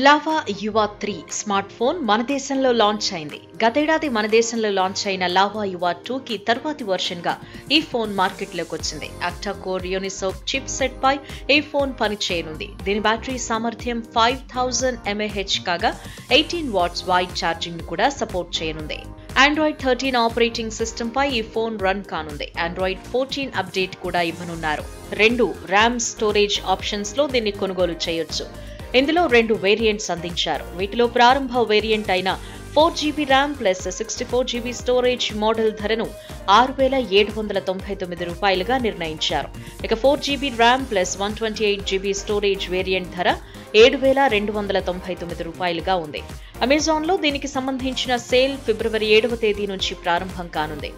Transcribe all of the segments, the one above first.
Lava యువా 3 smart phone మన దేశంలో launch అయింది. గతేడాది మన దేశంలో లాంచ్ అయిన లావా యువా 2 కి తర్వాతి వర్షన్ గా ఈ ఫోన్ మార్కెట్లోకి వచ్చింది. అక్టా కోర్ యూనిసోక్ చిప్ సెట్ పై ఈ ఫోన్ పనిచేయనుంది. దీని బ్యాటరీ సామర్థ్యం 5000 mAh కాగా 18 వాట్స్ వైడ్ ఛార్జింగ్ ను కూడా సపోర్ట్ చేయనుంది. Android 13 ఆపరేటింగ్ సిస్టమ్ పై ఈ ఫోన్ రన్ కానుంది. Android 14 అప్డేట్ కూడా ఇవ్వనున్నారు. 2 RAM స్టోరేజ్ ఆప్షన్స్ లో దీన్ని కొనుగోలు చేయొచ్చు. ఇందులో 2 వేరియంట్స్ అందించారు. వీటిలో ప్రారంభ వేరియంట్ అయిన 4GB RAM plus 64GB storage model ధరను 6,799 రూపాయలుగా నిర్ణయించారు. ఇక 4GB RAM plus 128GB storage variant ధర 7,299 రూపాయలుగా ఉంది. అమెజాన్ లో దీనికి సంబంధించిన సేల్ ఫిబ్రవరి 7వ తేదీ నుంచి ప్రారంభం కానుంది.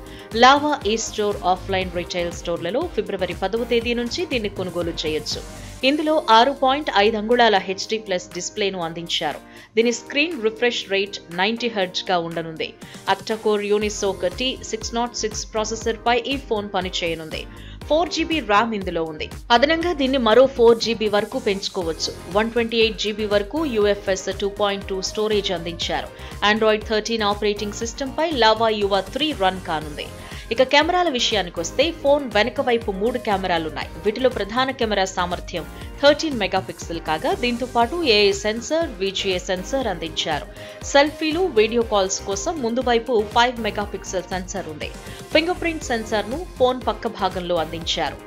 లావా ఈ స్టోర్ ఆఫ్లైన్ రిటైల్ స్టోర్లలో ఫిబ్రవరి 10వ తేదీ నుంచి దీన్ని కొనుగోలు చేయొచ్చు. ఇందులో 6.5 అంగుళాల HD ప్లస్ డిస్ప్లేను అందించారు. దీని స్క్రీన్ రిఫ్రెష్ రేట్ 90 Hz గా ఉండనుంది. అక్టా కోర్ యూనిసోక్ T606 ప్రాసెసర్ పై ఈ ఫోన్ పనిచేయనుంది. 4GB RAM ఇందులో ఉంది. అదనంగా దీన్ని మరో 4GB వరకు పెంచుకోవచ్చు. 128GB వరకు UFS 2.2 స్టోరేజ్ అందించారు. Android 13 ఆపరేటింగ్ సిస్టమ్ పై లావా యువా 3 రన్ కానుంది. ఇక కెమెరాల విషయానికి వస్తే ఫోన్ వెనక వైపు 3 కెమెరాలున్నాయి. వీటిలో ప్రధాన కెమెరా సామర్థ్యం 13 మెగాపిక్సెల్ కాగా దీంతో పాటు AI సెన్సర్, VGA సెన్సర్ అందించారు. సెల్ఫీలు, వీడియో కాల్స్ కోసం ముందు వైపు 5 మెగాపిక్సెల్ సెన్సర్ ఉంది. ఫింగర్ ప్రింట్ సెన్సర్ ను ఫోన్ పక్క భాగంలో అందించారు.